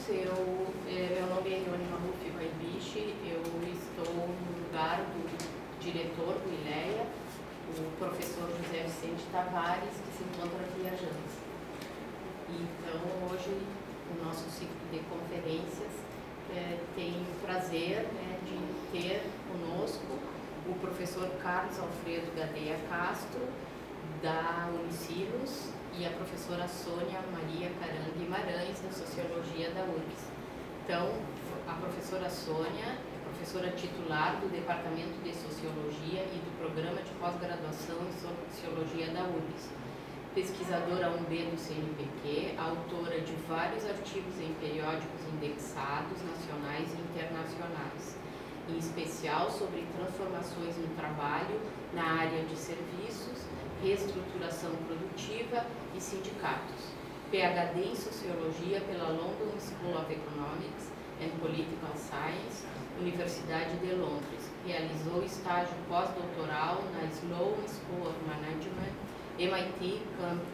meu nome é Ione Maluf Waibishi, eu estou no lugar do diretor do ILEA, o professor José Vicente Tavares, que se encontra viajando. Então, hoje, o nosso ciclo de conferências tem o prazer de ter conosco o professor Carlos Alfredo Gadeia Castro, da Unicinos, e a professora Sônia Maria Caran Guimarães, da Sociologia da URGS. Então, a professora Sônia é professora titular do Departamento de Sociologia e do Programa de Pós-Graduação em Sociologia da URGS, pesquisadora 1B do CNPq, autora de vários artigos em periódicos indexados, nacionais e internacionais, em especial sobre transformações no trabalho na área de serviços, reestruturação produtiva e sindicatos. PhD em Sociologia pela London School of Economics and Political Science, Universidade de Londres. Realizou estágio pós-doutoral na Sloan School of Management, MIT,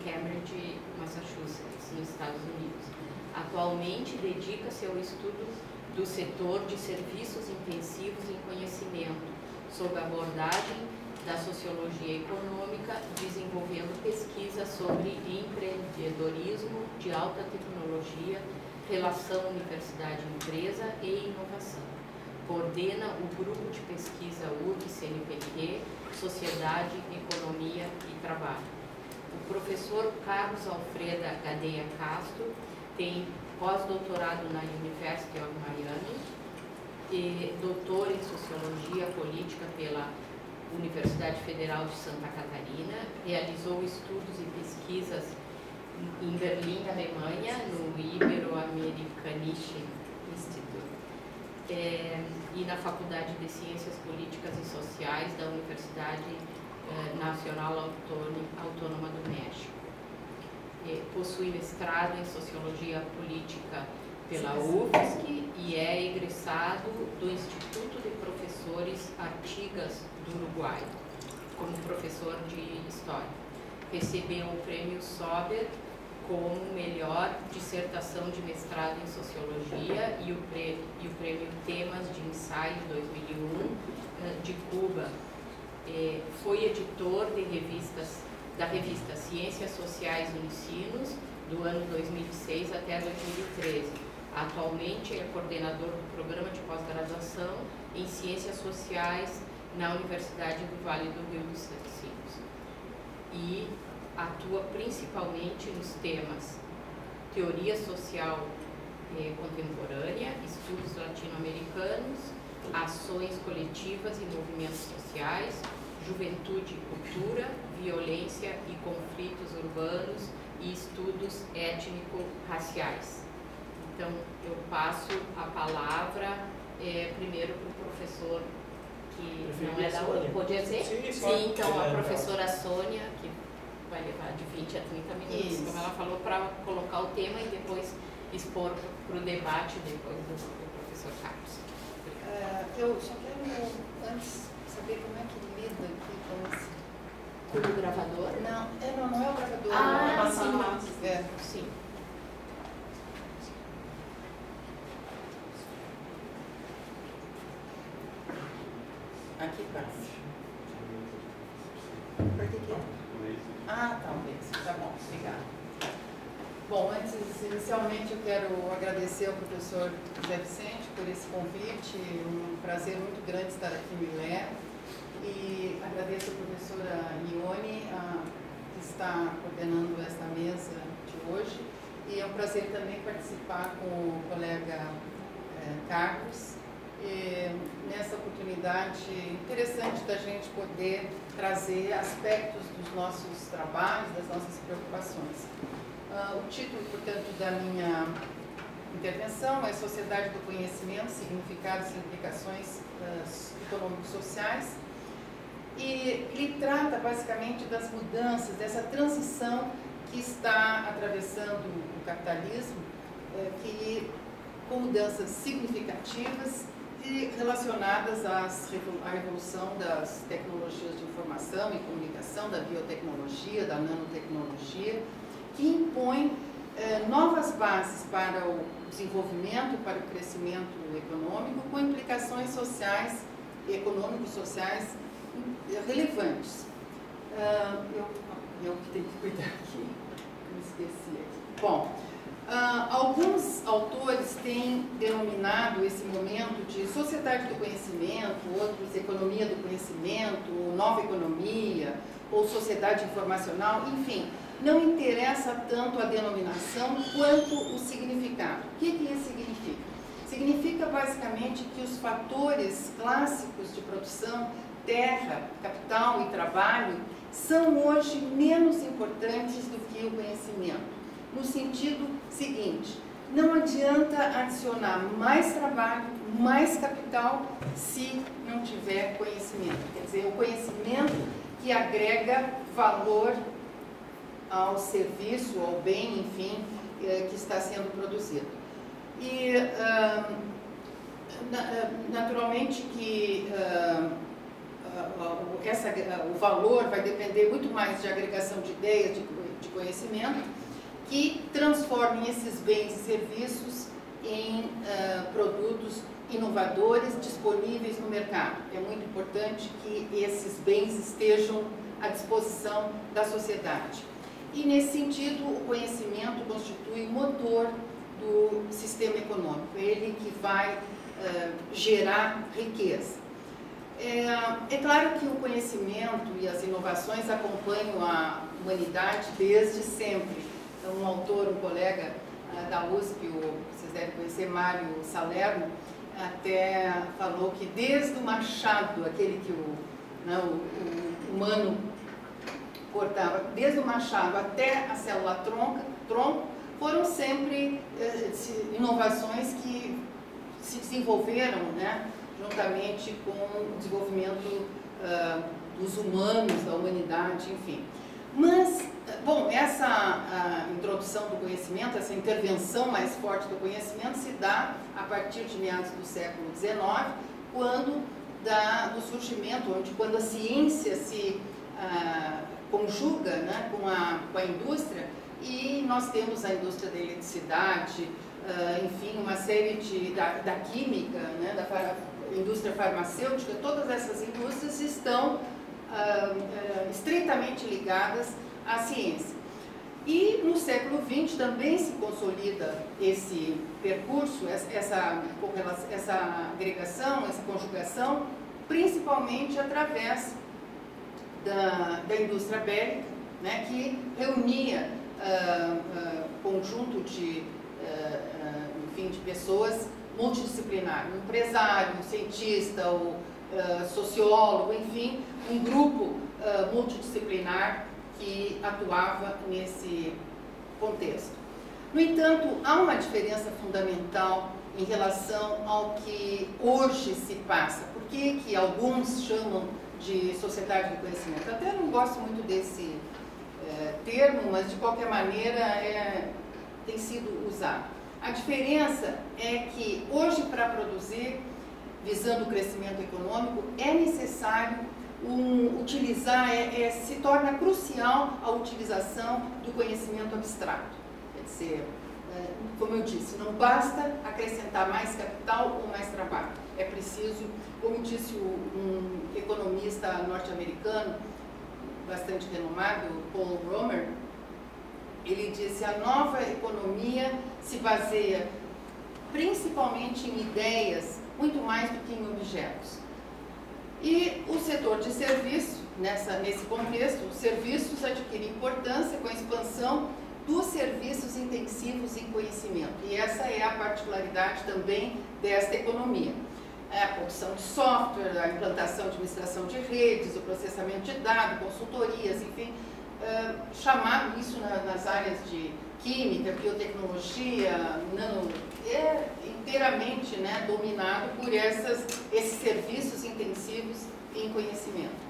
Cambridge, Massachusetts, nos Estados Unidos. Atualmente dedica-se ao estudo do setor de serviços intensivos em conhecimento, sob a abordagem da sociologia econômica, desenvolvendo pesquisa sobre empreendedorismo de alta tecnologia, relação universidade-empresa e inovação. Coordena o grupo de pesquisa URGS-CNPq, Sociedade, Economia e Trabalho. O professor Carlos Alfredo Gadeia Castro tem pós-doutorado na University of Miami e doutor em Sociologia Política pela Universidade Federal de Santa Catarina, realizou estudos e pesquisas em Berlim, Alemanha, no Ibero-Amerikanische Institut, e na Faculdade de Ciências Políticas e Sociais da Universidade Nacional Autônoma do México. Possui mestrado em Sociologia Política pela UFSC e é egressado do Instituto de Professores Artigas do Uruguai, como professor de História. Recebeu o Prêmio Sober como melhor dissertação de mestrado em Sociologia e o Prêmio Temas de Ensaio 2001 de Cuba. Foi editor de da revista Ciências Sociais Unicinos, do ano 2006 até 2013. Atualmente é coordenador do Programa de Pós-Graduação em Ciências Sociais na Universidade do Vale do Rio dos Sinos. E atua principalmente nos temas teoria social contemporânea, estudos latino-americanos, ações coletivas e movimentos sociais, juventude e cultura, violência e conflitos urbanos e estudos étnico-raciais. Então, eu passo a palavra primeiro para o professor, que não é da URGS, podia ser? Sim, então a professora Sônia, que vai levar de 20 a 30 minutos, isso, como ela falou, para colocar o tema e depois expor para o debate depois do professor Carlos. Eu só quero, antes, saber como é que lida aqui com esse... Com o gravador? Não é o gravador. Ah, sim. Sim. Aqui embaixo. Por que é? Ah, talvez. Tá bom, obrigada. Bom, inicialmente eu quero agradecer ao professor José Vicente por esse convite, um prazer muito grande estar aqui no ILEA, e agradeço a professora Ione, que está coordenando esta mesa de hoje, e é um prazer também participar com o colega Carlos, nessa oportunidade interessante da gente poder trazer aspectos dos nossos trabalhos, das nossas preocupações. O título, portanto, da minha intervenção é Sociedade do Conhecimento, Significados e Implicações Econômico-Sociais, e ele trata basicamente das mudanças, dessa transição que está atravessando o capitalismo, com mudanças significativas e relacionadas à evolução das tecnologias de informação e comunicação, da biotecnologia, da nanotecnologia, que impõe novas bases para o desenvolvimento e para o crescimento econômico, com implicações sociais, econômico-sociais relevantes. Eu que tenho que cuidar aqui, me esqueci aqui. Bom, alguns autores têm denominado esse momento de sociedade do conhecimento, outros economia do conhecimento, nova economia, ou sociedade informacional, enfim, não interessa tanto a denominação quanto o significado. O que isso significa? Significa basicamente que os fatores clássicos de produção, terra, capital e trabalho, são hoje menos importantes do que o conhecimento. No sentido seguinte, não adianta adicionar mais trabalho, mais capital, se não tiver conhecimento. Quer dizer, o conhecimento que agrega valor ao serviço, ao bem, enfim, que está sendo produzido. E, naturalmente, que o valor vai depender muito mais de agregação de ideias, de conhecimento, que transformem esses bens e serviços em produtos inovadores disponíveis no mercado. É muito importante que esses bens estejam à disposição da sociedade. E, nesse sentido, o conhecimento constitui o motor do sistema econômico, é ele que vai gerar riqueza. É claro que o conhecimento e as inovações acompanham a humanidade desde sempre. Então, um autor, um colega da USP, vocês devem conhecer, Mário Salerno, até falou que desde o machado, aquele que o humano cortava, desde o machado até a célula tronco, foram sempre inovações que se desenvolveram, né, juntamente com o desenvolvimento dos humanos, da humanidade, enfim. Mas, bom, essa introdução do conhecimento, essa intervenção mais forte do conhecimento se dá a partir de meados do século XIX, quando do surgimento, quando a ciência se conjuga, né, com a indústria, e nós temos a indústria da eletricidade, enfim, uma série da química, né, da indústria farmacêutica. Todas essas indústrias estão estreitamente ligadas à ciência. E no século XX também se consolida esse percurso, essa agregação, essa conjugação, principalmente através da indústria bélica, né, que reunia conjunto de pessoas multidisciplinares, um empresário, um cientista, o sociólogo, enfim, um grupo multidisciplinar que atuava nesse contexto. No entanto, há uma diferença fundamental em relação ao que hoje se passa. Por que alguns chamam de sociedade do conhecimento? Até não gosto muito desse termo, mas de qualquer maneira tem sido usado. A diferença é que hoje, para produzir, visando o crescimento econômico, é necessário utilizar, se torna crucial a utilização do conhecimento abstrato. Quer dizer, como eu disse, não basta acrescentar mais capital ou mais trabalho. É preciso, como disse um economista norte-americano, bastante renomado, Paul Romer, ele disse: a nova economia se baseia principalmente em ideias, muito mais do que em objetos. E o setor de serviço, nesse contexto, os serviços adquirem importância com a expansão dos serviços intensivos em conhecimento. E essa é a particularidade também desta economia. A produção de software, a implantação de administração de redes, o processamento de dados, consultorias, enfim, chamado isso nas áreas de química, biotecnologia, é inteiramente, né, dominado por esses serviços intensivos em conhecimento.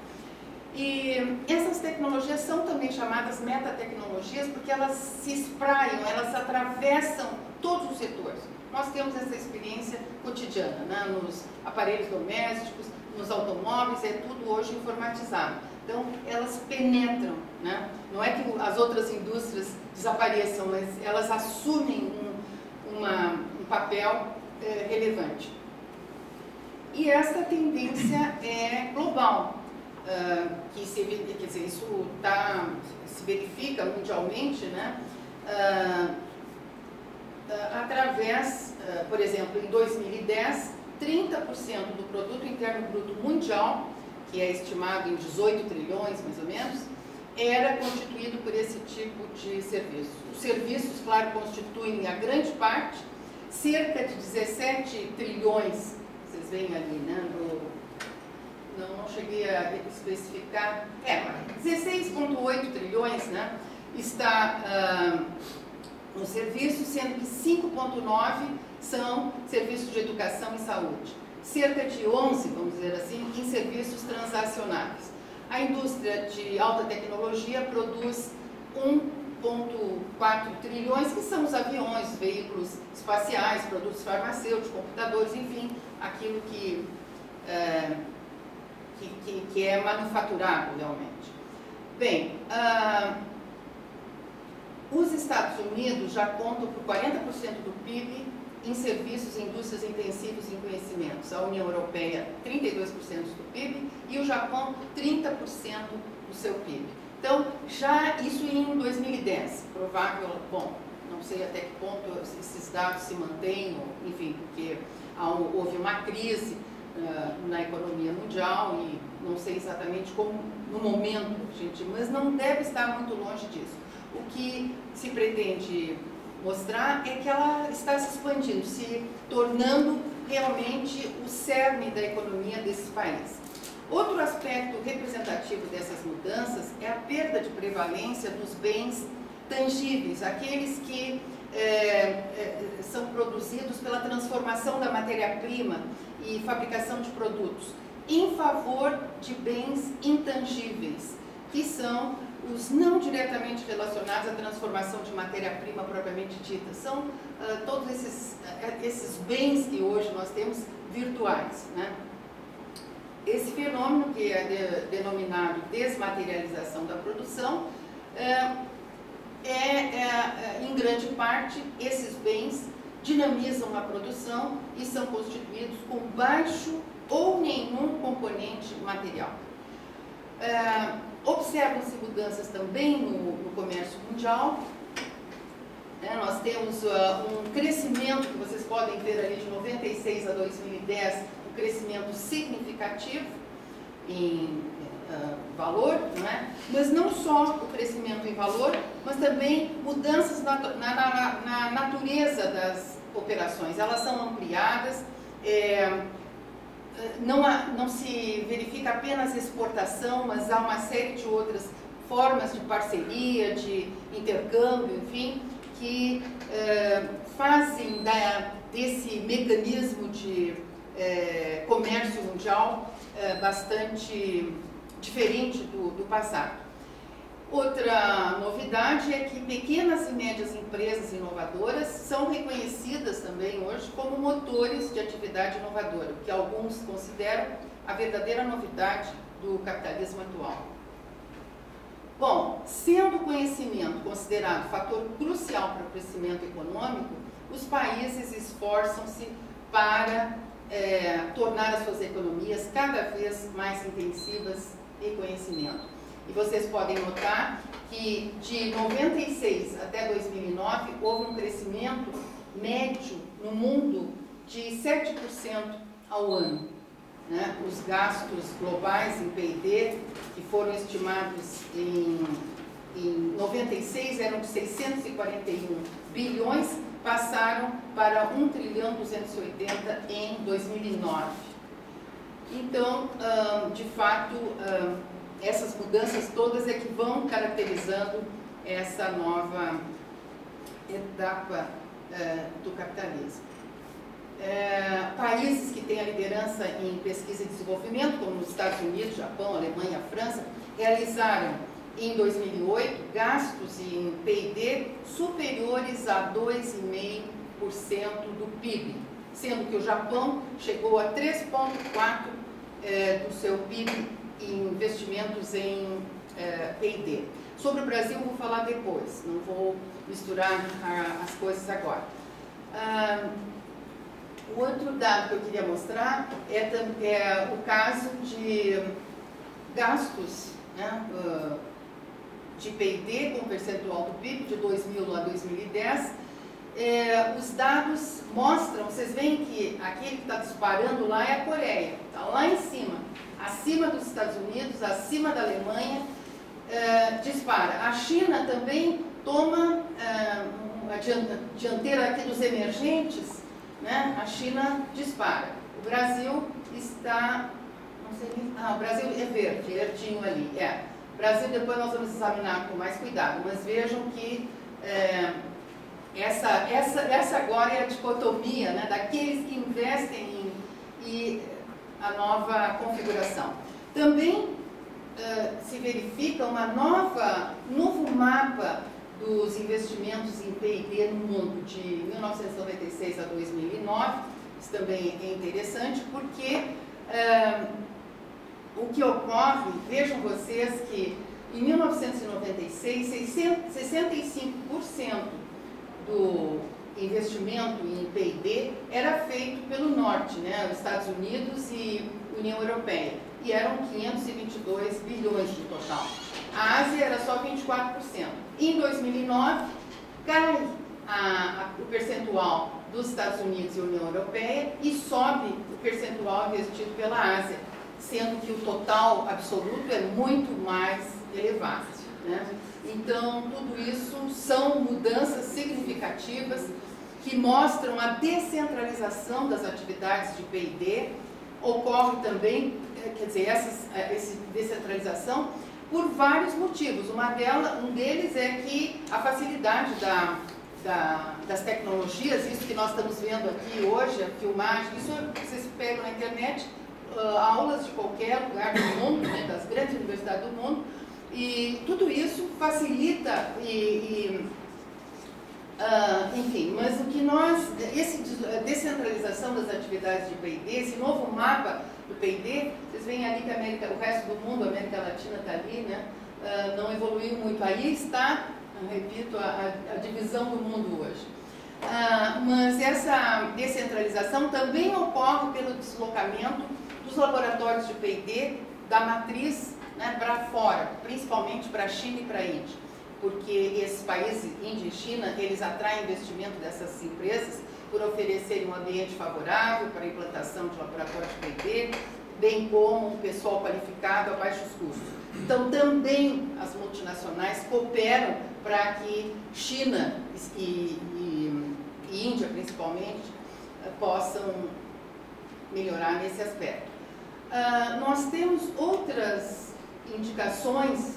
E essas tecnologias são também chamadas metatecnologias porque elas se espraiam, elas atravessam todos os setores. Nós temos essa experiência cotidiana, né, nos aparelhos domésticos, nos automóveis, é tudo hoje informatizado. Então, elas penetram, né? Não é que as outras indústrias desapareçam, mas elas assumem um papel relevante. E essa tendência é global, quer dizer, isso se verifica mundialmente, né? Através, por exemplo, em 2010, 30% do produto interno bruto mundial, que é estimado em 18 trilhões, mais ou menos, era constituído por esse tipo de serviço. Os serviços, claro, constituem a grande parte, cerca de 17 trilhões, vocês veem ali, né? Não cheguei a especificar, 16,8 trilhões, né? Está nos serviços, sendo que 5,9 são serviços de educação e saúde. Cerca de 11, vamos dizer assim, em serviços transacionáveis. A indústria de alta tecnologia produz 1,4 trilhões, que são os aviões, veículos espaciais, produtos farmacêuticos, computadores, enfim, aquilo que é manufaturado realmente. Bem, os Estados Unidos já contam por 40% do PIB em serviços e indústrias intensivas em conhecimentos. A União Europeia, 32% do PIB, e o Japão, 30% do seu PIB. Então, já isso em 2010, provável, bom, não sei até que ponto esses dados se mantêm, enfim, porque houve uma crise na economia mundial e não sei exatamente como no momento, gente, mas não deve estar muito longe disso. O que se pretende mostrar é que ela está se expandindo, se tornando realmente o cerne da economia desse país. Outro aspecto representativo dessas mudanças é a perda de prevalência dos bens tangíveis, aqueles que são produzidos pela transformação da matéria-prima e fabricação de produtos, em favor de bens intangíveis, que são os não diretamente relacionados à transformação de matéria-prima propriamente dita. São todos esses bens que hoje nós temos virtuais, né? Esse fenômeno, que é denominado desmaterialização da produção, em grande parte, esses bens dinamizam a produção e são constituídos com baixo ou nenhum componente material. Observam-se mudanças também no comércio mundial. Nós temos um crescimento que vocês podem ver ali de 96 a 2010, um crescimento significativo em valor, não é? Mas não só o crescimento em valor, mas também mudanças na natureza das operações. Elas são ampliadas, não se verifica apenas exportação, mas há uma série de outras formas de parceria, de intercâmbio, enfim, que fazem desse mecanismo de comércio mundial bastante diferente do passado. Outra novidade é que pequenas e médias empresas inovadoras são reconhecidas também hoje como motores de atividade inovadora, que alguns consideram a verdadeira novidade do capitalismo atual. Bom, sendo o conhecimento considerado fator crucial para o crescimento econômico, os países esforçam-se para tornar as suas economias cada vez mais intensivas em conhecimento. E vocês podem notar que de 96 até 2009 houve um crescimento médio no mundo de 7% ao ano, né? Os gastos globais em PIB, que foram estimados em 96, eram de 641 bilhões, passaram para 1 trilhão 280 em 2009. Então, de fato, essas mudanças todas é que vão caracterizando essa nova etapa do capitalismo. Países que têm a liderança em pesquisa e desenvolvimento, como os Estados Unidos, Japão, Alemanha, França, realizaram em 2008 gastos em PIB superiores a 2,5% do PIB, sendo que o Japão chegou a 3,4% do seu PIB investimentos em P&D. Sobre o Brasil eu vou falar depois, não vou misturar as coisas agora. O outro dado que eu queria mostrar é o caso de gastos, né, de P&D com percentual do PIB de 2000 a 2010. Os dados mostram, vocês veem que aquele que está disparando lá é a Coreia, está lá em cima, acima dos Estados Unidos, acima da Alemanha, dispara. A China também toma a dianteira aqui dos emergentes, né? A China dispara. O Brasil está, não sei nem, o Brasil é verde, verdinho ali, O Brasil depois nós vamos examinar com mais cuidado, mas vejam que essa agora é a dicotomia, né, daqueles que investem e a nova configuração. Também se verifica novo mapa dos investimentos em P&D no mundo de 1996 a 2009. Isso também é interessante porque o que ocorre, vejam vocês que em 1996, 65% do investimento em P&D era feito pelo norte, né, os Estados Unidos e União Europeia, e eram 522 bilhões no total. A Ásia era só 24%. Em 2009, cai o percentual dos Estados Unidos e União Europeia e sobe o percentual investido pela Ásia, sendo que o total absoluto é muito mais elevado, né? Então, tudo isso são mudanças significativas que mostram a descentralização das atividades de P&D. Ocorre também, quer dizer, essa descentralização por vários motivos. Um deles é que a facilidade das tecnologias, isso que nós estamos vendo aqui hoje, a filmagem, isso vocês pegam na internet, aulas de qualquer lugar do mundo, né, das grandes universidades do mundo, e tudo isso facilita enfim, mas o que essa descentralização das atividades de P&D, esse novo mapa do P&D, vocês veem ali que o resto do mundo, a América Latina está ali, né, não evoluiu muito. Aí está, repito, a divisão do mundo hoje. Mas essa descentralização também ocorre pelo deslocamento dos laboratórios de P&D da matriz, né, para fora, principalmente para a China e para a Índia, porque esses países, Índia e China, eles atraem investimento dessas empresas por oferecerem um ambiente favorável para a implantação de laboratórios de P&D, bem como um pessoal qualificado a baixos custos. Então, também as multinacionais cooperam para que China e Índia, principalmente, possam melhorar nesse aspecto. Nós temos outras indicações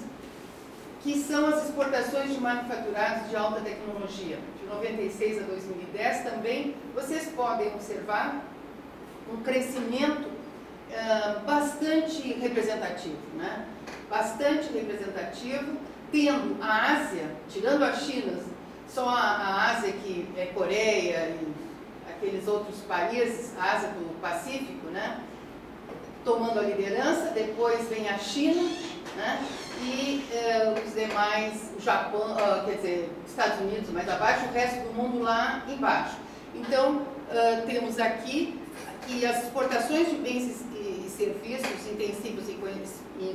que são as exportações de manufaturados de alta tecnologia. De 96 a 2010 também, vocês podem observar um crescimento bastante representativo, né? Bastante representativo, tendo a Ásia, tirando a China, só a Ásia que é Coreia e aqueles outros países, a Ásia do Pacífico, né, tomando a liderança, depois vem a China, né, e os demais, o Japão, quer dizer, Estados Unidos mais abaixo, o resto do mundo lá embaixo. Então, temos aqui que as exportações de bens e serviços intensivos em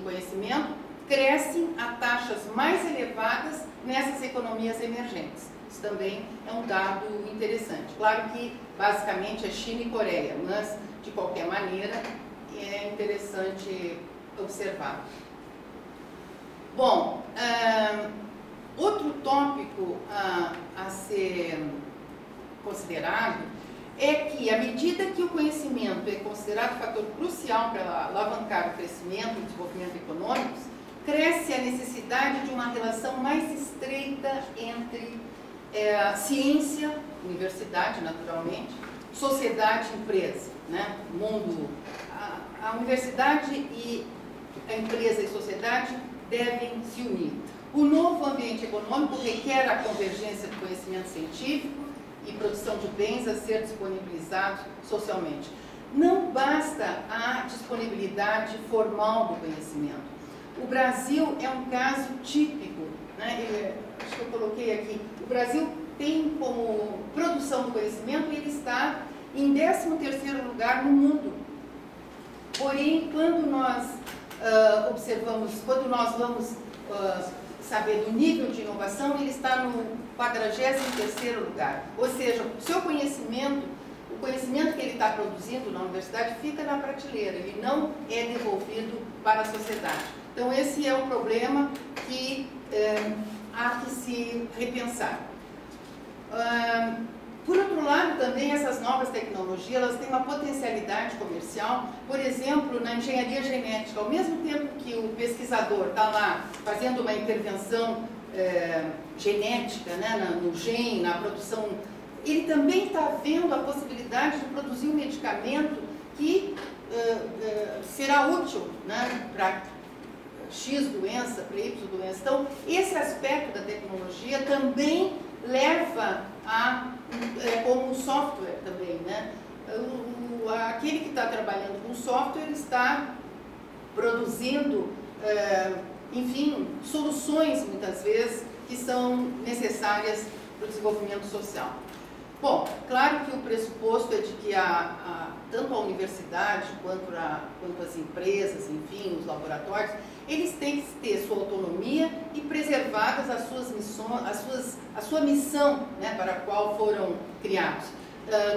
conhecimento crescem a taxas mais elevadas nessas economias emergentes. Isso também é um dado interessante. Claro que, basicamente, é China e Coreia, mas, de qualquer maneira, é interessante observar. Bom, outro tópico a ser considerado é que, à medida que o conhecimento é considerado fator crucial para alavancar o crescimento e o desenvolvimento econômicos, cresce a necessidade de uma relação mais estreita entre ciência, universidade, naturalmente, sociedade e empresa, né? Mundo, a universidade e a empresa e sociedade devem se unir. O novo ambiente econômico requer a convergência do conhecimento científico e produção de bens a ser disponibilizados socialmente. não basta a disponibilidade formal do conhecimento. O Brasil é um caso típico, né? Acho que eu coloquei aqui, o Brasil tem como produção do conhecimento, ele está em 13º lugar no mundo. Porém, quando nós observamos, quando nós vamos saber do nível de inovação, ele está no 43º lugar. Ou seja, o seu conhecimento, o conhecimento que ele está produzindo na universidade fica na prateleira, ele não é devolvido para a sociedade. Então, esse é um problema que há que se repensar. Por outro lado, também essas novas tecnologias, elas têm uma potencialidade comercial, por exemplo, na engenharia genética. Ao mesmo tempo que o pesquisador está lá fazendo uma intervenção genética, né, no gene, na produção, ele também está vendo a possibilidade de produzir um medicamento que será útil, né, para X doença, para Y doença. Então, esse aspecto da tecnologia também leva a, como software também, né? Aquele que está trabalhando com software está produzindo, enfim, soluções, muitas vezes, que são necessárias para o desenvolvimento social. Bom, claro que o pressuposto é de que tanto a universidade quanto as empresas, enfim, os laboratórios, eles têm que ter sua autonomia e preservadas as suas missões, a sua missão, né, para a qual foram criados.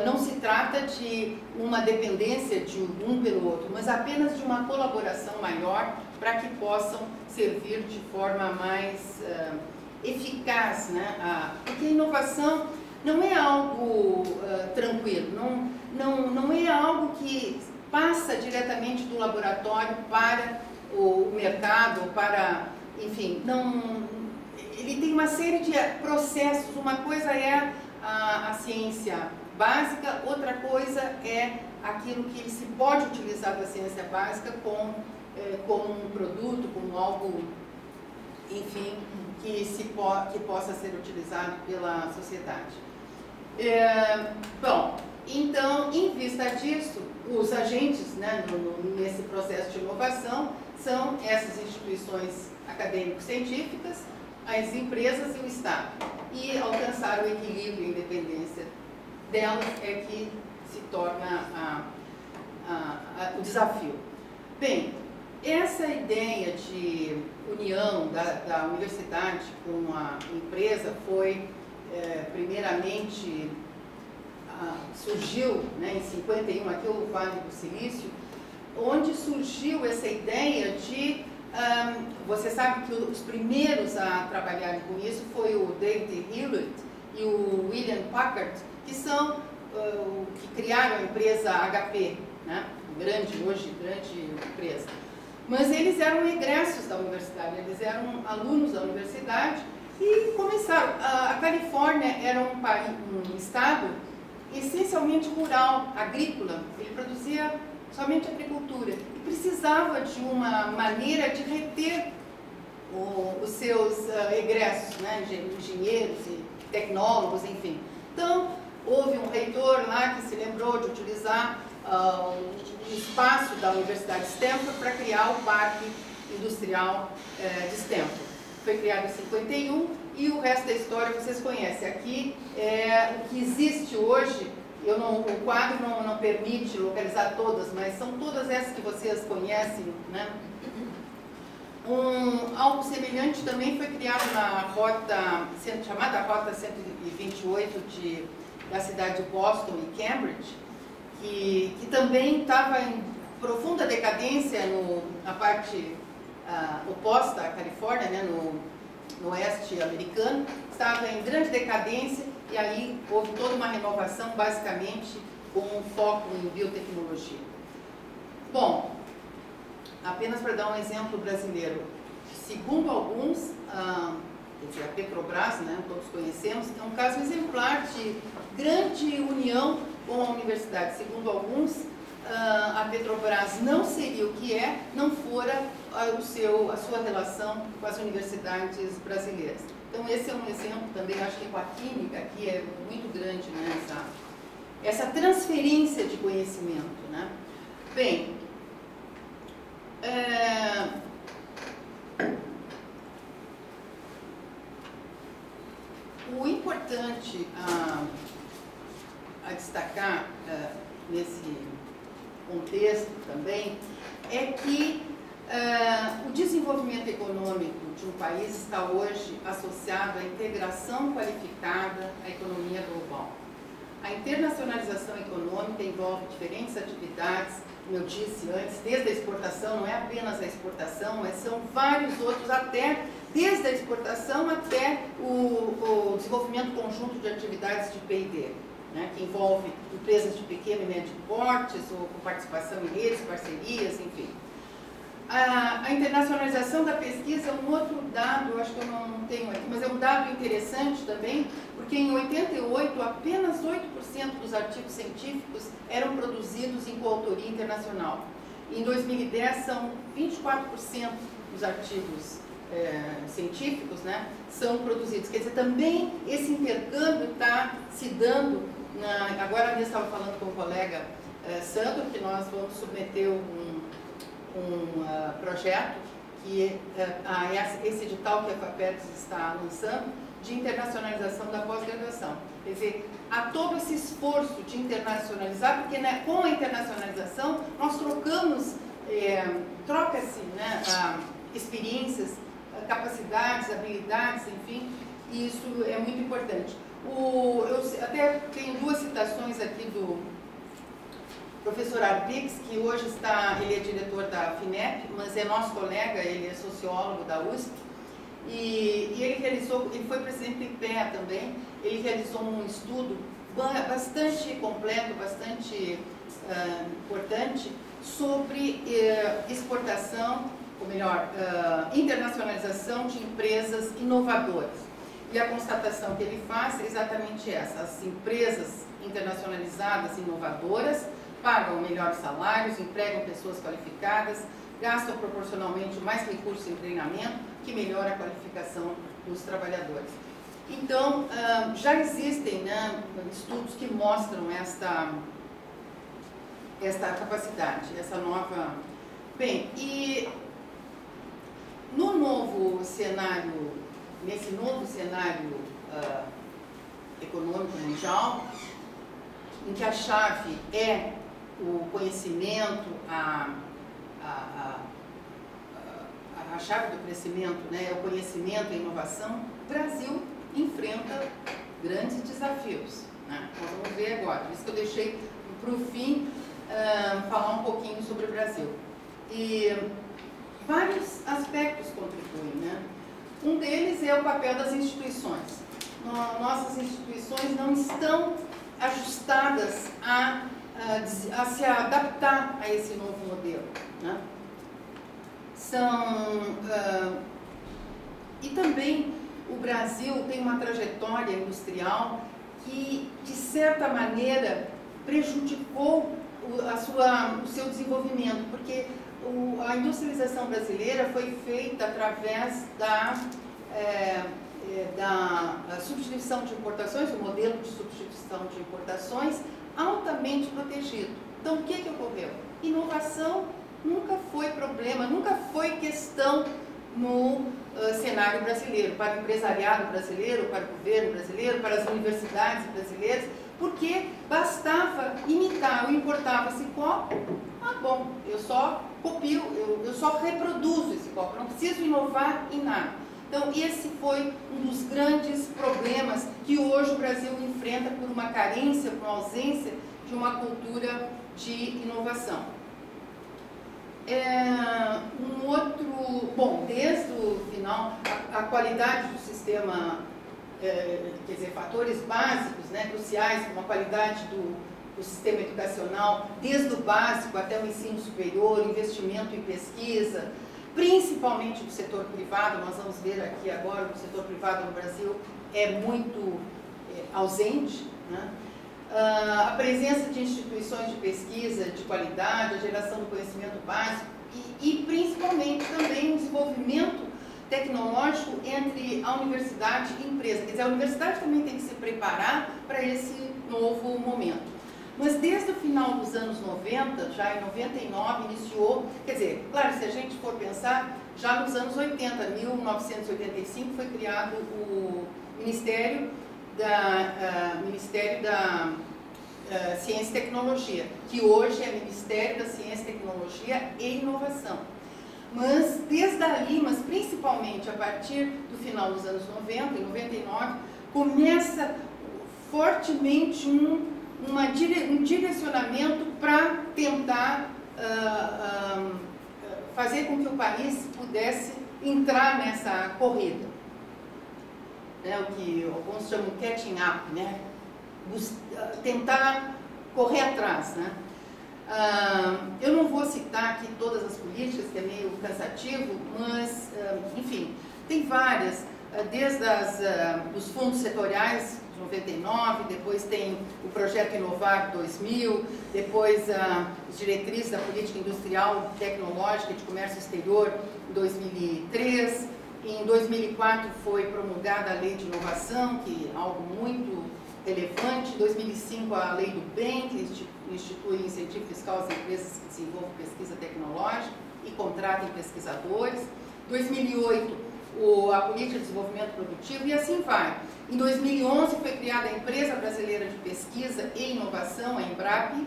Não se trata de uma dependência de um pelo outro, mas apenas de uma colaboração maior para que possam servir de forma mais eficaz, né? Porque a inovação não é algo tranquilo, não é algo que passa diretamente do laboratório para o mercado, para, enfim, ele tem uma série de processos. Uma coisa é a ciência básica, outra coisa é aquilo que se pode utilizar da ciência básica como um produto, como algo, enfim, que possa ser utilizado pela sociedade. Bom, então, em vista disso, os agentes, né, nesse processo de inovação são essas instituições acadêmico-científicas, as empresas e o Estado. E alcançar o equilíbrio e a independência delas é que se torna o desafio. Bem, essa ideia de união da universidade com a empresa foi, primeiramente, surgiu, né, em 51, aqui o Vale do Silício, onde surgiu essa ideia de, você sabe que os primeiros a trabalharem com isso foi o David Hewlett e o William Packard, que criaram a empresa HP, né, hoje grande empresa. Mas eles eram egressos da universidade, eles eram alunos da universidade e começaram. A Califórnia era um estado essencialmente rural, agrícola, ele produzia somente agricultura e precisava de uma maneira de reter os seus egressos, né, engenheiros e tecnólogos, enfim. Então, houve um reitor lá que se lembrou de utilizar o espaço da Universidade de Stanford para criar o Parque Industrial de Stanford. Foi criado em 51 e o resto da história vocês conhecem. Aqui é o que existe hoje. O quadro não permite localizar todas, mas são todas essas que vocês conhecem, né? Algo semelhante também foi criado na rota, chamada Rota 128 da cidade de Boston e Cambridge, que também estava em profunda decadência na parte oposta à Califórnia, né, no oeste americano, estava em grande decadência e aí houve toda uma renovação, basicamente com um foco em biotecnologia. Bom, apenas para dar um exemplo brasileiro, segundo alguns, quer dizer, a Petrobras, né, todos conhecemos, é um caso exemplar de grande união com a universidade. Segundo alguns, a Petrobras não seria o que é, não fora a sua relação com as universidades brasileiras. Então, esse é um exemplo também, acho que com a química, que é muito grande, né, essa transferência de conhecimento, né? Bem, o importante a destacar nesse contexto também é que o desenvolvimento econômico de um país está hoje associado à integração qualificada à economia global. A internacionalização econômica envolve diferentes atividades, como eu disse antes, desde a exportação, não é apenas a exportação, mas são vários outros, até desde a exportação até o desenvolvimento conjunto de atividades de P&D, né, que envolve empresas de pequeno e médio portes, ou com participação em redes, parcerias, enfim. A internacionalização da pesquisa é um outro dado, eu acho que eu não tenho aqui, mas é um dado interessante também, porque em 88, apenas 8% dos artigos científicos eram produzidos em coautoria internacional. Em 2010, são 24% dos artigos científicos, né, são produzidos. Quer dizer, também esse intercâmbio está se dando, agora mesmo estava falando com o colega Sandro, que nós vamos submeter um projeto, que esse edital que a FAPERGS está lançando, de internacionalização da pós-graduação. Quer dizer, há todo esse esforço de internacionalizar, porque, né, com a internacionalização nós troca-se, né, experiências, capacidades, habilidades, enfim, e isso é muito importante. Eu até tenho duas citações aqui do professor Arbix, que hoje ele é diretor da FINEP, mas é nosso colega, ele é sociólogo da USP, e ele foi presidente do IPEA também, ele realizou um estudo bastante completo, bastante importante, sobre exportação, ou melhor, internacionalização de empresas inovadoras. E a constatação que ele faz é exatamente essa: as empresas internacionalizadas inovadoras pagam melhores salários, empregam pessoas qualificadas, gastam proporcionalmente mais recursos em treinamento, que melhora a qualificação dos trabalhadores. Então, já existem, né, estudos que mostram esta capacidade, essa nova... Bem, e no novo cenário, nesse novo cenário econômico mundial, em que a chave é o conhecimento, a chave do crescimento, né, é o conhecimento e a inovação, o Brasil enfrenta grandes desafios, né? Nós vamos ver agora, por isso que eu deixei para o fim falar um pouquinho sobre o Brasil. E vários aspectos contribuem, né? Um deles é o papel das instituições. Nossas instituições não estão ajustadas a se adaptar a esse novo modelo, né? E também o Brasil tem uma trajetória industrial que, de certa maneira, prejudicou o seu desenvolvimento, porque a industrialização brasileira foi feita através da substituição de importações, o modelo de substituição de importações altamente protegido. Então, o que ocorreu? Inovação nunca foi problema, nunca foi questão no cenário brasileiro, para o empresariado brasileiro, para o governo brasileiro, para as universidades brasileiras, porque bastava imitar, eu importava-se copo, bom, eu só copio, eu só reproduzo esse copo, não preciso inovar em nada. Então, esse foi um dos grandes problemas que hoje o Brasil enfrenta por uma carência, por uma ausência de uma cultura de inovação. Bom, desde o final, a qualidade do sistema, quer dizer, fatores básicos, né, cruciais, como a qualidade do sistema educacional, desde o básico até o ensino superior, investimento em pesquisa, principalmente do setor privado. Nós vamos ver aqui agora que o setor privado no Brasil é muito ausente, né? A presença de instituições de pesquisa de qualidade, a geração do conhecimento básico e principalmente também o desenvolvimento tecnológico entre a universidade e a empresa. Quer dizer, a universidade também tem que se preparar para esse novo momento. Mas desde o final dos anos 90, já em 99, iniciou, quer dizer, claro, se a gente for pensar, já nos anos 80, 1985, foi criado o Ministério da Ciência e Tecnologia, que hoje é Ministério da Ciência, Tecnologia e Inovação. Mas desde ali, mas principalmente a partir do final dos anos 90, em 99, começa fortemente um direcionamento para tentar fazer com que o país pudesse entrar nessa corrida, né, o que alguns chamam de catching up, né, tentar correr atrás, né. Eu não vou citar aqui todas as políticas, que é meio cansativo, mas, enfim, tem várias, desde os fundos setoriais de 99, depois tem o Projeto Inovar 2000, depois as diretrizes da Política Industrial Tecnológica de Comércio Exterior em 2003, em 2004 foi promulgada a Lei de Inovação, que é algo muito relevante, em 2005 a Lei do Bem, que institui incentivo fiscal às empresas que desenvolvam pesquisa tecnológica e contratem pesquisadores, 2008 a Política de Desenvolvimento Produtivo e assim vai. Em 2011 foi criada a Empresa Brasileira de Pesquisa e Inovação, a Embrap,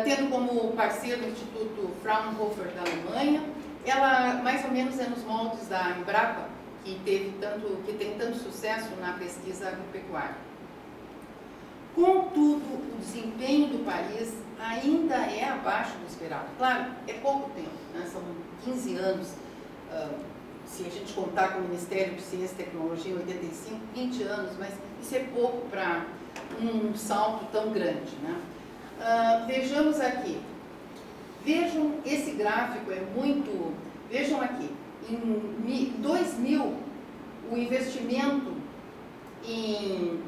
tendo como parceiro o Instituto Fraunhofer da Alemanha. Ela mais ou menos é nos moldes da Embrapa, que tem tanto sucesso na pesquisa agropecuária. Contudo, o desempenho do país ainda é abaixo do esperado. Claro, é pouco tempo, né? São 15 anos, se a gente contar com o Ministério de Ciência e Tecnologia em 85, 20 anos, mas isso é pouco para um salto tão grande, né? Vejamos aqui. Vejam, esse gráfico é muito... Vejam aqui, em 2000, o investimento em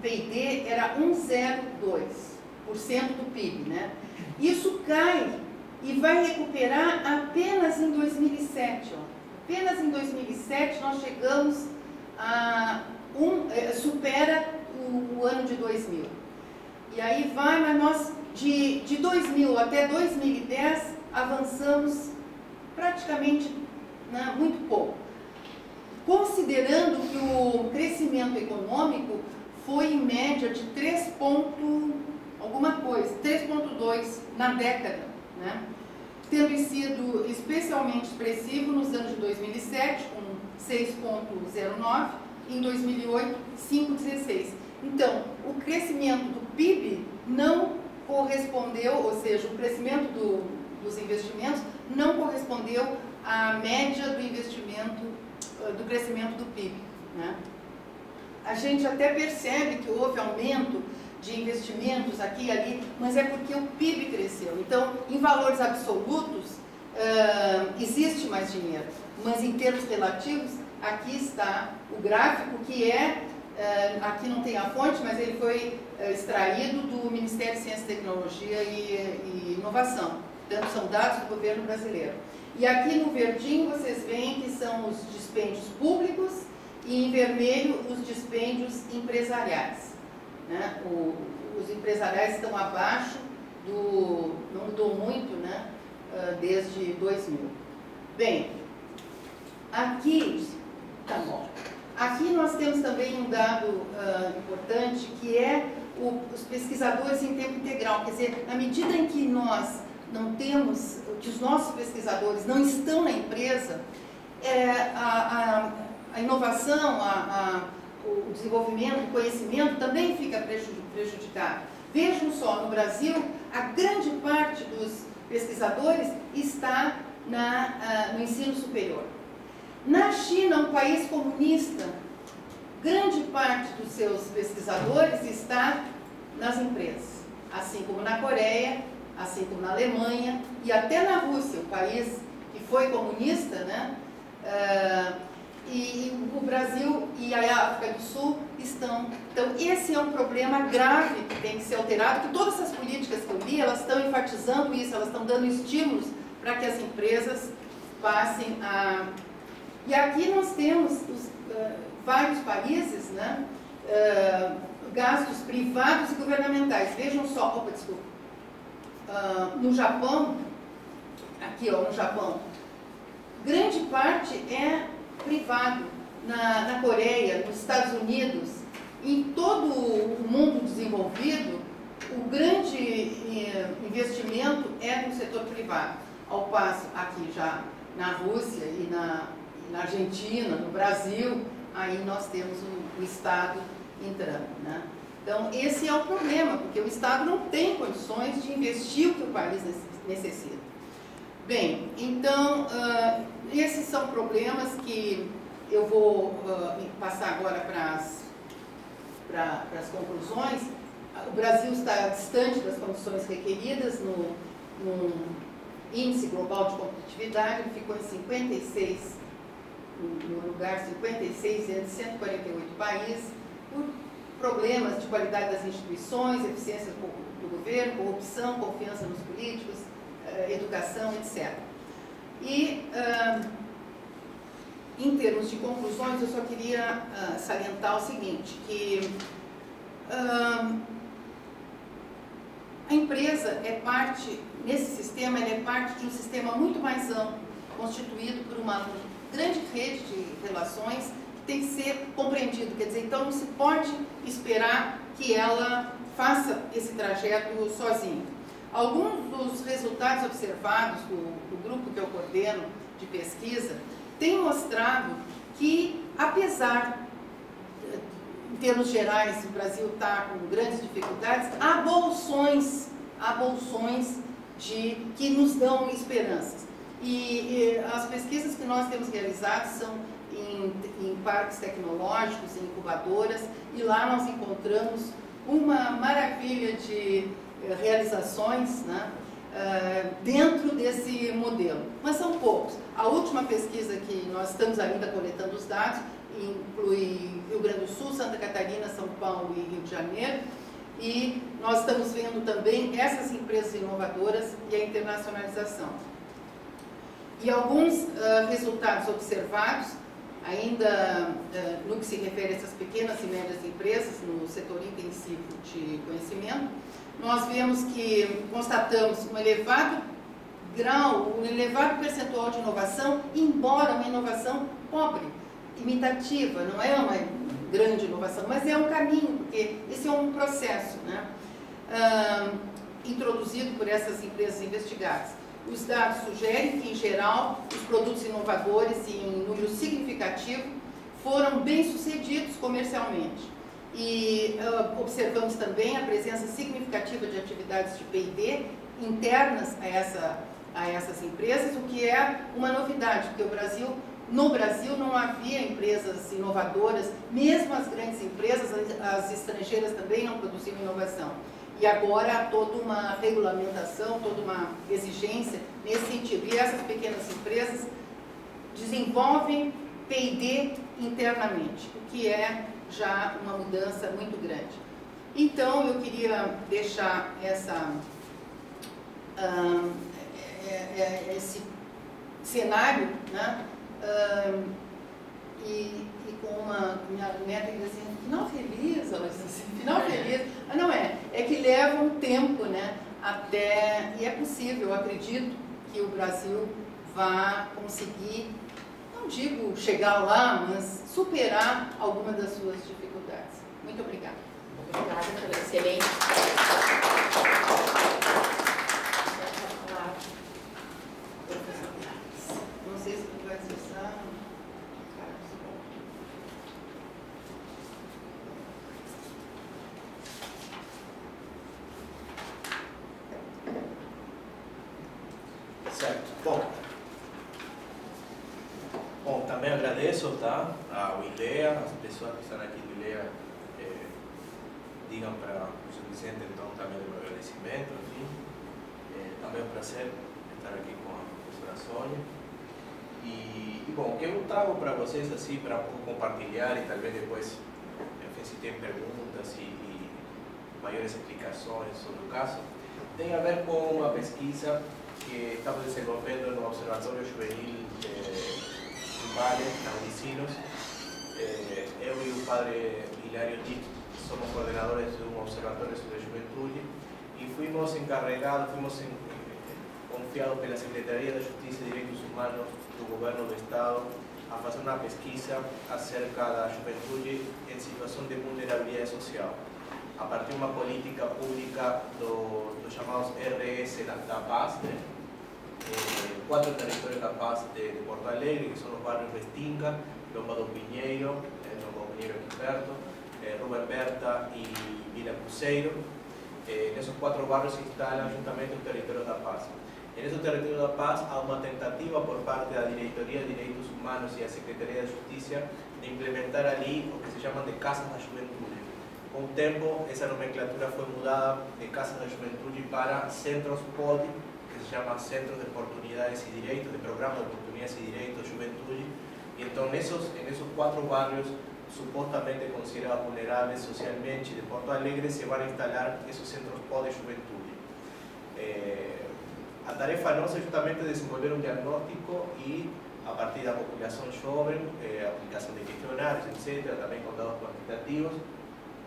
P&D era 1,02% do PIB, né? Isso cai e vai recuperar apenas em 2007. Ó. Apenas em 2007 nós chegamos a supera o ano de 2000. E aí vai, mas nós de 2000 até 2010 avançamos praticamente, né, muito pouco. Considerando que o crescimento econômico foi em média de 3 alguma coisa, 3,2 na década, né? Tendo sido especialmente expressivo nos anos de 2007, com 6,09, e em 2008, 5,16. Então, o crescimento do PIB não correspondeu, ou seja, o crescimento dos investimentos não correspondeu à média do investimento, do crescimento do PIB, né? A gente até percebe que houve aumento de investimentos aqui e ali, mas é porque o PIB cresceu. Então, em valores absolutos, existe mais dinheiro, mas em termos relativos, aqui está o gráfico que aqui não tem a fonte, mas ele foi extraído do Ministério de Ciência, Tecnologia e Inovação. Portanto, são dados do governo brasileiro. E aqui no verdinho vocês veem que são os dispêndios públicos e em vermelho os dispêndios empresariais, né? Os empresariais estão abaixo não mudou muito, né? Desde 2000. Bem, aqui, tá bom. Aqui nós temos também um dado importante, que é os pesquisadores em tempo integral. Quer dizer, na medida em que nós não temos, que os nossos pesquisadores não estão na empresa, a inovação, o desenvolvimento, o conhecimento também fica prejudicado. Vejam só, no Brasil, a grande parte dos pesquisadores está no ensino superior. Na China, um país comunista, grande parte dos seus pesquisadores está nas empresas, assim como na Coreia, assim como na Alemanha e até na Rússia, o país que foi comunista, né? E o Brasil e a África do Sul estão. Então, esse é um problema grave que tem que ser alterado, que todas essas políticas que eu li, elas estão enfatizando isso, elas estão dando estímulos para que as empresas passem a... E aqui nós temos vários países, né, gastos privados e governamentais. Vejam só, opa, desculpa. No Japão, aqui ó, no Japão, grande parte é privado. Na Coreia, nos Estados Unidos, em todo o mundo desenvolvido, o grande investimento é no setor privado. Ao passo aqui já na Rússia e na Argentina, no Brasil, aí nós temos o Estado entrando, né? Então, esse é o problema, porque o Estado não tem condições de investir o que o país necessita. Bem, então, esses são problemas que eu vou passar agora para as conclusões. O Brasil está distante das condições requeridas no índice global de competitividade, ele ficou em 56, no lugar 56 entre 148 países, por problemas de qualidade das instituições, eficiência do governo, corrupção, confiança nos políticos, educação, etc. E, em termos de conclusões, eu só queria salientar o seguinte, que a empresa é parte, nesse sistema, ela é parte de um sistema muito mais amplo, constituído por uma grande rede de relações que tem que ser compreendido. Quer dizer, então não se pode esperar que ela faça esse trajeto sozinha. Alguns dos resultados observados do grupo que eu coordeno de pesquisa têm mostrado que, apesar, em termos gerais, o Brasil está com grandes dificuldades, há bolsões que nos dão esperanças. E as pesquisas que nós temos realizado são em parques tecnológicos, em incubadoras, e lá nós encontramos uma maravilha de realizações, né, dentro desse modelo. Mas são poucos. A última pesquisa que nós estamos ainda coletando os dados inclui Rio Grande do Sul, Santa Catarina, São Paulo e Rio de Janeiro. E nós estamos vendo também essas empresas inovadoras e a internacionalização. E alguns resultados observados, ainda no que se refere a essas pequenas e médias empresas, no setor intensivo de conhecimento, nós vemos que constatamos um elevado grau, um elevado percentual de inovação, embora uma inovação pobre, imitativa, não é uma grande inovação, mas é um caminho, porque esse é um processo, né, introduzido por essas empresas investigadas. Os dados sugerem que, em geral, os produtos inovadores, em número significativo, foram bem-sucedidos comercialmente. E observamos também a presença significativa de atividades de P&D internas a essas empresas, o que é uma novidade, porque no Brasil não havia empresas inovadoras, mesmo as grandes empresas, as estrangeiras também não produziam inovação. E agora há toda uma regulamentação, toda uma exigência nesse sentido. E essas pequenas empresas desenvolvem P&D internamente, o que é já uma mudança muito grande. Então, eu queria deixar esse cenário, né? E com minha neta diz assim, final feliz, ela diz assim, final feliz. Mas não é que leva um tempo, né, até, e é possível, eu acredito que o Brasil vá conseguir, não digo chegar lá, mas superar alguma das suas dificuldades. Muito obrigada. Obrigada pela excelente. Não sei se tu vai acessar. Certo. Bom, também agradeço, tá, ao ILEA, as pessoas que estão aqui do ILEA, digam para o Sr. Vicente, então, também o meu agradecimento, enfim. Também é um prazer estar aqui com a professora Sônia. E bom, o que eu trago para vocês, assim, para compartilhar e talvez depois, enfim, se tem perguntas e maiores explicações sobre o caso, tem a ver com uma pesquisa que estamos desenvolvendo no Observatório Juvenil Vale, na Unicinos, eu e o padre Hilário Tito. somos coordenadores de un observatorio sobre juventud y fuimos encarregados, confiados por la Secretaría de Justicia y Derechos Humanos del Gobierno del Estado a hacer una pesquisa acerca de la juventud en situación de vulnerabilidad social, a partir de una política pública los llamados RS da Paz, 4 territorios da Paz de Porto Alegre, que son los barrios Restinga, Lomba do Pinheiro, Quimperto, Rubén Berta y Vila Cruzeiro. En esos 4 barrios se instalan justamente los territorios da Paz. En esos territorios da Paz hay una tentativa por parte de la Directoría de Derechos Humanos y la Secretaría de Justicia de implementar allí lo que se llaman de Casas da Juventud. Con un tiempo, esa nomenclatura fue mudada de Casas da Juventud para Centros POD, que se llama Centros de Oportunidades y Derechos, de Programas de Oportunidades y Derechos de Juventud. Y entonces en esos 4 barrios supuestamente considerados vulnerables socialmente de Porto Alegre se van a instalar esos centros POD de juventud. A tarefa nosa é justamente desenvolver un diagnóstico y a partir da populación joven, aplicación de questionarios, etc., también con datos cuantitativos,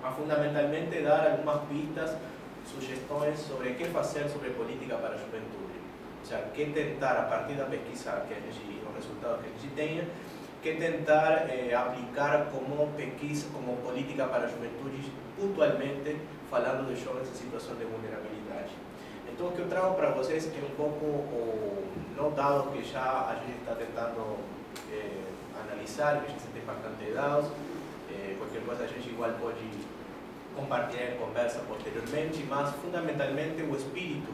mas fundamentalmente dar algunas pistas, sugestiones sobre qué hacer sobre política para a juventude. O sea, qué tentar a partir da pesquisa que a gente, los resultados que a gente tenha, que tentar aplicar como pesquisa, como política para a juventude, puntualmente falando de jovens em situação de vulnerabilidade. Então, o que eu trago para vocês é um pouco, não dados que já a gente está tentando analisar, que a gente tem bastante dados, qualquer coisa a gente igual pode compartilhar em conversa posteriormente, mas fundamentalmente o espírito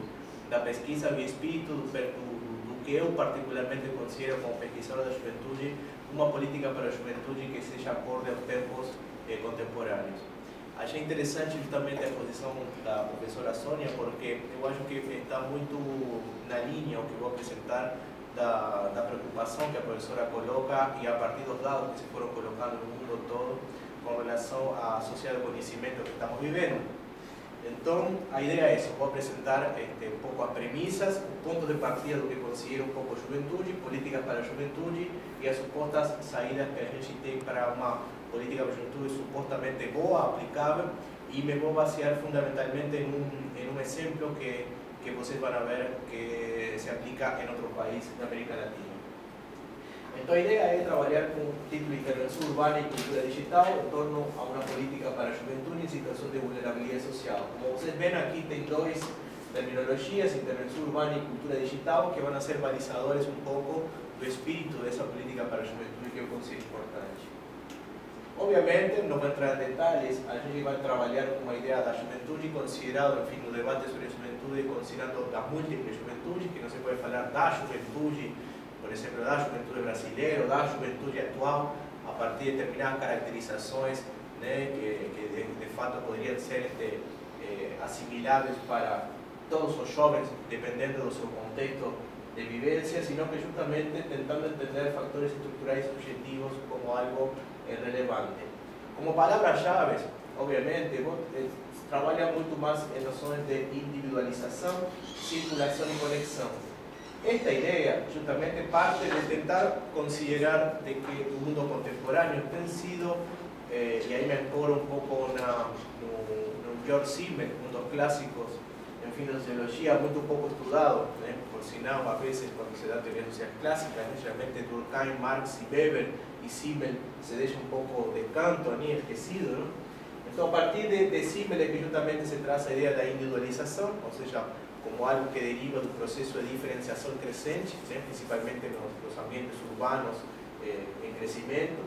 da pesquisa e o espírito do que eu particularmente considero como pesquisador da juventude, uma política para a juventude que seja acorde aos tempos contemporâneos. Achei interessante justamente a exposição da professora Sônia, porque eu acho que está muito na linha o que vou apresentar da preocupação que a professora coloca e a partir dos dados que se foram colocando no mundo todo com relação à sociedade do conhecimento que estamos vivendo. Então, a ideia é essa, vou apresentar um pouco as premissas, o ponto de partida do que considero um pouco a juventude, políticas para a juventude e as supostas saídas que a gente tem para uma política para a juventude supostamente boa, aplicável, e me vou basear fundamentalmente em um exemplo que vocês vão ver que se aplica em outro país da América Latina. Então, a ideia é trabalhar com o título Intervenção Urbana e Cultura Digital em torno a uma política para a juventude em situação de vulnerabilidade social. Como vocês veem aqui, tem 2 terminologias, Intervenção Urbana e Cultura Digital, que vão ser balizadores um pouco do espírito dessa política para a juventude que eu considero importante. Obviamente, não vou entrar em detalhes, a gente vai trabalhar com uma ideia da juventude considerado, enfim, no debate sobre a juventude, considerando as múltiplas juventudes, que não se pode falar da juventude, por exemplo, da juventude brasileira, da juventude atual, a partir de determinadas caracterizações, né, que de fato poderiam ser assimiláveis para todos os jovens, dependendo do seu contexto de vivência, sino que justamente tentando entender fatores estruturais subjetivos como algo relevante. Como palavras-chave, obviamente, trabalha muito mais em noções de individualização, circulação e conexão. Esta ideia justamente parte de tentar considerar de que o mundo contemporâneo tem sido, e aí me ancoro um pouco no George Simmel, um dos clássicos em filosofia, muito pouco estudado, né? Por sinal, às vezes, quando se dá teorias sociais clássicas, né? Geralmente Durkheim, Marx e Weber e Simmel se deixa um pouco de canto, nem esquecido, não? Então, a partir de Simmel é que justamente se traz a ideia da individualização, ou seja, como algo que deriva do processo de diferenciação crescente, né? Principalmente nos ambientes urbanos em crescimento.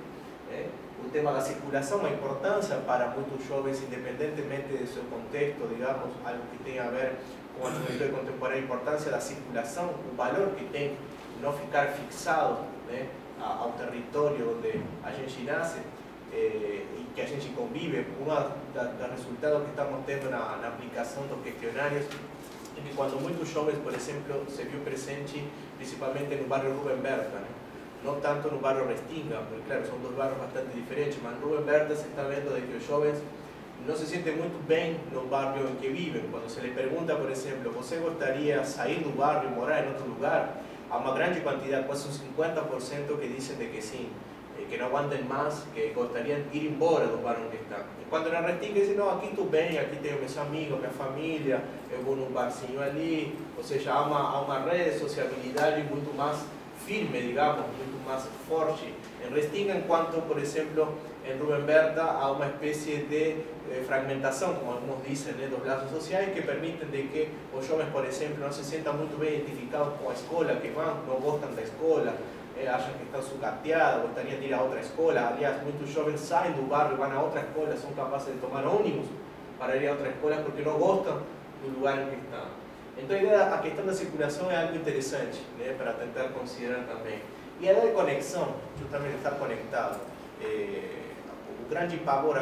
Né? O tema da circulação, a importância para muitos jovens, independentemente do seu contexto, digamos, algo que tem a ver com a juventude contemporânea, a importância da circulação, o valor que tem não ficar fixado, né, ao território onde a gente nasce e que a gente convive. Um dos resultados que estamos tendo na aplicação dos questionários é que quando muitos jovens, por exemplo, se viu presente principalmente no bairro Rubén Berta, né? Não tanto no bairro Restinga, porque claro, são 2 bairros bastante diferentes, mas no Rubén Berta se está vendo de que os jovens não se sentem muito bem no bairro em que vivem. Quando se lhe pergunta, por exemplo, você gostaria de sair do bairro e morar em outro lugar? Há uma grande quantidade, quase uns 50% que dizem de que sim, que não aguantam mais, que gostariam de ir embora do bar onde estão. E quando na Restinga dizem, não, aqui estou bem, aqui tenho meus amigos, minha família, eu vou num barzinho ali, ou seja, há uma rede de sociabilidade muito mais firme, digamos, muito mais forte em Restinga, enquanto, por exemplo, em Rubem Berta há uma espécie de fragmentação, como alguns dizem, né, dos laços sociais, que permitem de que os jovens, por exemplo, não se sintam muito bem identificados com a escola que vão, não gostam da escola, acham que estão sucateados, gostariam de ir a outra escola. Aliás, muitos jovens saem do bairro e vão a outra escola, são capazes de tomar ônibus para ir a outra escola porque não gostam do lugar em que estão. Então, a questão da circulação é algo interessante, né, para tentar considerar também. E a ideia de conexão, justamente estar conectado. O grande pavor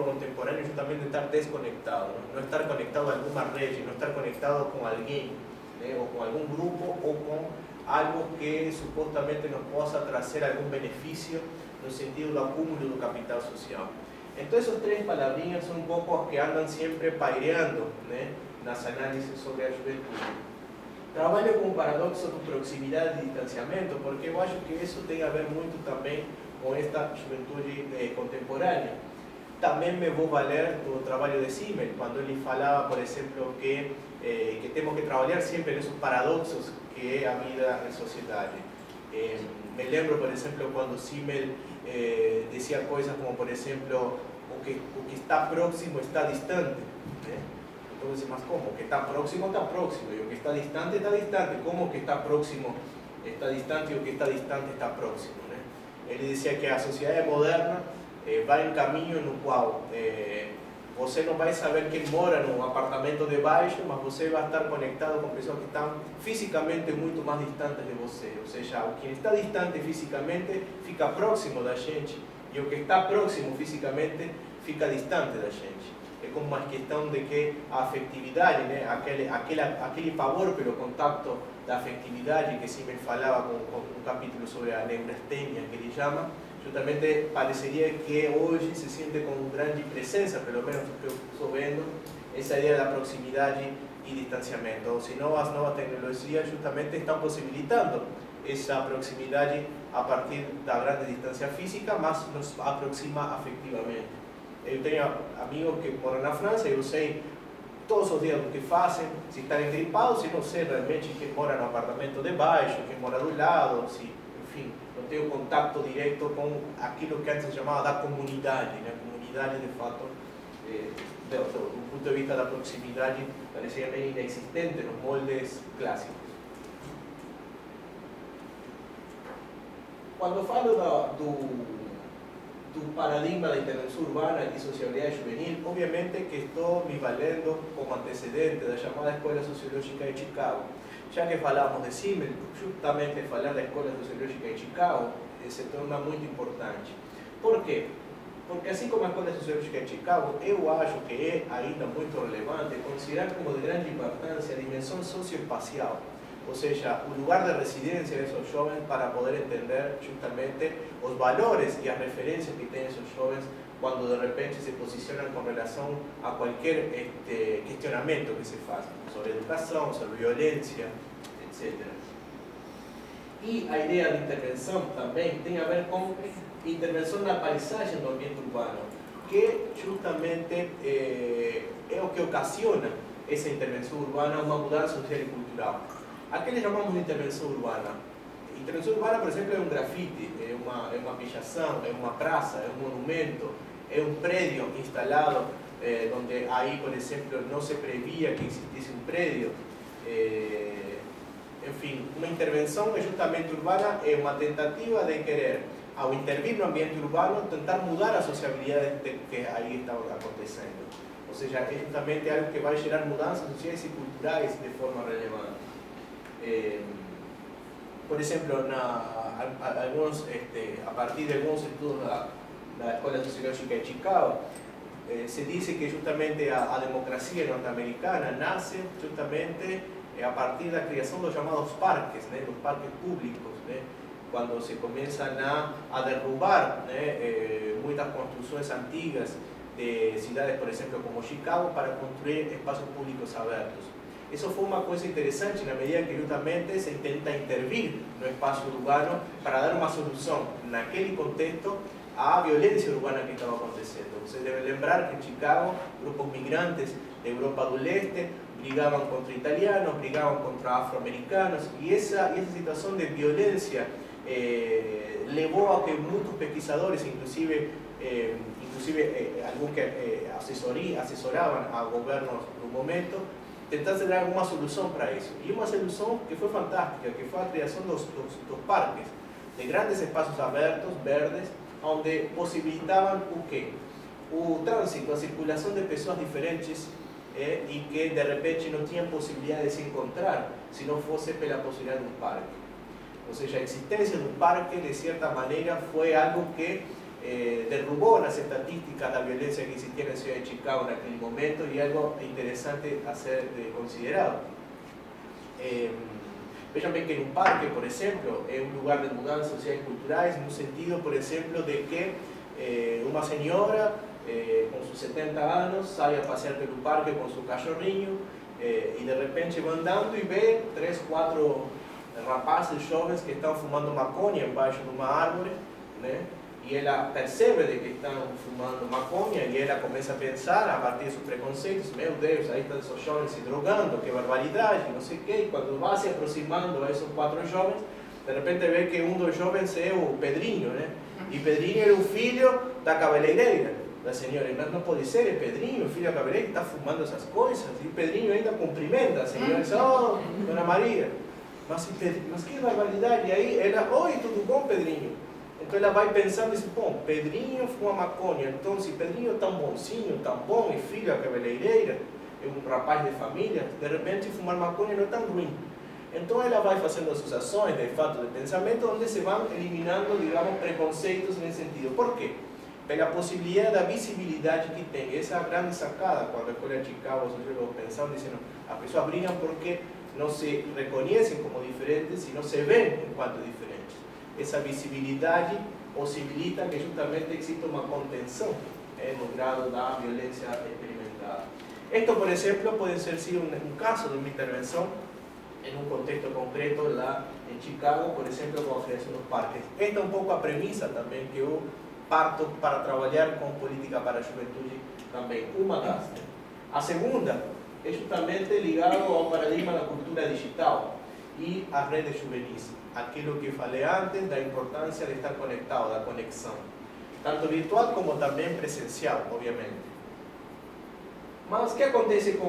contemporâneo é justamente estar desconectado, não estar conectado a alguma rede, não estar conectado com alguém, né, ou com algum grupo, ou com algo que supostamente nos possa trazer algum benefício no sentido do acúmulo do capital social. Então, essas três palavrinhas são um pouco as que andam sempre paireando, né, nas análises sobre a juventude. Trabalho com o paradoxo de proximidade e distanciamento, porque eu acho que isso tem a ver muito também com esta juventude contemporânea. Também me vou valer do trabalho de Simmel, quando ele falava, por exemplo, que temos que trabalhar sempre nesses paradoxos que é a vida em sociedade. Me lembro, por exemplo, quando Simmel dizia coisas como, por exemplo, o que está próximo está distante, né? Então, mas como? O que está próximo, e o que está distante, está distante. Como o que está próximo está distante e o que está distante está próximo, né? Ele dizia que a sociedade moderna vai em caminho no qual você não vai saber quem mora no apartamento de baixo, mas você vai estar conectado com pessoas que estão fisicamente muito mais distantes de você. Ou seja, o que está distante fisicamente fica próximo da gente e o que está próximo fisicamente fica distante da gente. É como uma questão de que a afetividade, né, aquele pavor pelo contato da afetividade que Simmel falava com um capítulo sobre a neurastenia, que ele chama, justamente pareceria que hoje se sente com grande presença, pelo menos o que eu estou vendo, essa ideia da proximidade e distanciamento. Ou senão, as novas tecnologias justamente estão possibilitando essa proximidade a partir da grande distância física, mas nos aproxima afetivamente. Eu tenho amigos que moram na França e eu sei todos os dias o que fazem, se estão gripados, se não sei realmente quem mora no apartamento de baixo, quem mora do lado, se, enfim, não tenho contato direto com aquilo que antes se chamava da comunidade, né? A comunidade, de fato, do ponto de vista da proximidade, parecia bem inexistente nos moldes clássicos. Quando falo do paradigma da intervenção urbana e sociabilidade juvenil, obviamente que estou me valendo como antecedente da chamada Escola Sociológica de Chicago. Já que falamos de Simmel, justamente falar da Escola Sociológica de Chicago se torna muito importante. Por quê? Porque assim como a Escola Sociológica de Chicago, eu acho que é ainda muito relevante considerar como de grande importância a dimensão socioespacial, ou seja, o lugar de residência desses jovens para poder entender justamente os valores e as referências que têm esses jovens quando de repente se posicionam com relação a qualquer questionamento que se faça sobre educação, sobre violência, etc. E a ideia de intervenção também tem a ver com intervenção na paisagem do ambiente urbano, que justamente é o que ocasiona essa intervenção urbana, uma mudança social e cultural. A que chamamos de intervenção urbana? Intervenção urbana, por exemplo, é um grafite, é uma pichação, é uma praça, é um monumento, é um prédio instalado onde aí, por exemplo, não se previa que existisse um prédio. Enfim, uma intervenção justamente urbana é uma tentativa de querer, ao intervir no ambiente urbano, tentar mudar a sociabilidade que aí está acontecendo. Ou seja, é justamente algo que vai gerar mudanças sociais e culturais de forma relevante. Por exemplo, a partir de alguns estudos da Escola Sociológica de Chicago, se diz que justamente a democracia norte-americana nasce justamente a partir da criação dos chamados parques, né, dos parques públicos, né, quando se começam a derrubar, né, muitas construções antigas de cidades, por exemplo, como Chicago, para construir espaços públicos abertos. Isso foi uma coisa interessante na medida que justamente se tenta intervir no espaço urbano para dar uma solução, naquele contexto, à violência urbana que estava acontecendo. Vocês devem lembrar que em Chicago, grupos migrantes da Europa do Leste brigavam contra italianos, brigavam contra afro-americanos, e essa situação de violência levou a que muitos pesquisadores, inclusive alguns que assessoravam a governos no momento, tentassem dar alguma solução para isso. E uma solução que foi fantástica, que foi a criação dos parques, de grandes espaços abertos, verdes, onde possibilitavam o quê? O trânsito, a circulação de pessoas diferentes e que de repente não tinham possibilidade de se encontrar se não fosse pela possibilidade de um parque. Ou seja, a existência de um parque, de certa maneira, foi algo que derrubou nas estatísticas da violência que existia na cidade de Chicago naquele momento, e algo interessante a ser considerado. Vejam bem que um parque, por exemplo, é um lugar de mudanças sociais e culturais, no sentido, por exemplo, de que uma senhora com seus 70 anos sai a passear pelo parque com seu cachorrinho e de repente vai andando e vê 3, 4 rapazes jovens que estão fumando maconha embaixo de uma árvore, né? E ela percebe de que estão fumando maconha e ela começa a pensar, a partir dos preconceitos, meu Deus, aí estão esses jovens se drogando, que barbaridade, não sei o quê. E quando vai se aproximando a esses 4 jovens, de repente vê que um dos jovens é o Pedrinho, né? E Pedrinho era o filho da cabeleireira da senhora. Mas não pode ser, é Pedrinho, o filho da cabeleireira, que está fumando essas coisas. E Pedrinho ainda cumprimenta a senhora e diz, oh, Dona Maria, mas que barbaridade. E aí ela, oi, tudo bom, Pedrinho? Então ela vai pensando e diz, bom, Pedrinho fuma maconha, então se Pedrinho é tão bonzinho, tão bom, é filho da cabeleireira, é um rapaz de família, de repente fumar maconha não é tão ruim. Então ela vai fazendo associações de fato de pensamento, onde se vão eliminando, digamos, preconceitos nesse sentido. Por quê? Pela possibilidade da visibilidade que tem. Essa é a grande sacada quando a escola de Chicago, os sociólogos pensavam, dizendo, as pessoas brigam porque não se reconhecem como diferentes e não se veem enquanto diferentes. Essa visibilidade possibilita que justamente exista uma contenção no grado da violência experimentada. Isto, por exemplo, pode ser um caso de uma intervenção em um contexto concreto lá em Chicago, por exemplo, com a criação dos parques. Esta é um pouco a premissa também que eu parto para trabalhar com política para a juventude também. Uma das. A segunda é justamente ligado ao paradigma da cultura digital e às redes juvenis. Aquilo que falei antes da importância de estar conectado, da conexão. Tanto virtual como também presencial, obviamente. Mas o que acontece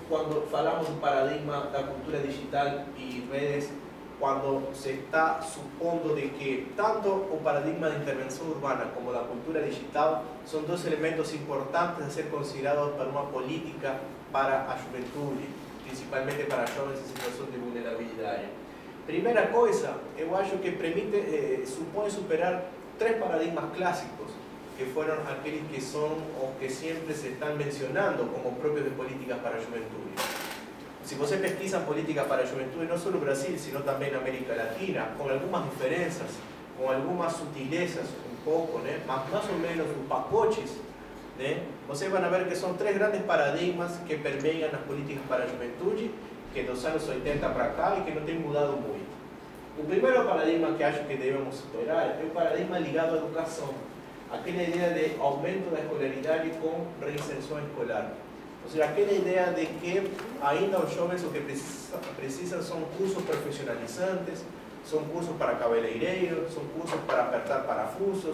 quando falamos do paradigma da cultura digital e redes, quando se está supondo de que tanto o paradigma de intervenção urbana como da cultura digital são dois elementos importantes a ser considerados para uma política para a juventude, principalmente para jovens em situação de vulnerabilidade? Primeira coisa, eu acho que supõe superar 3 paradigmas clássicos, que foram aqueles que são os que sempre se estão mencionando como próprios de políticas para a juventude. Se você pesquisa política para a juventude, não só no Brasil, sino também na América Latina, com algumas diferenças, com algumas sutilezas um pouco, né? Mas mais ou menos os pacotes, né? Vocês vão ver que são 3 grandes paradigmas que permeiam as políticas para a juventude, que dos anos 80 para cá e que não tem mudado muito. O primeiro paradigma que acho que devemos superar é o paradigma ligado à educação. Aquela ideia de aumento da escolaridade com reinserção escolar. Ou seja, aquela ideia de que ainda os jovens o que precisam são cursos profissionalizantes, são cursos para cabeleireiros, são cursos para apertar parafusos,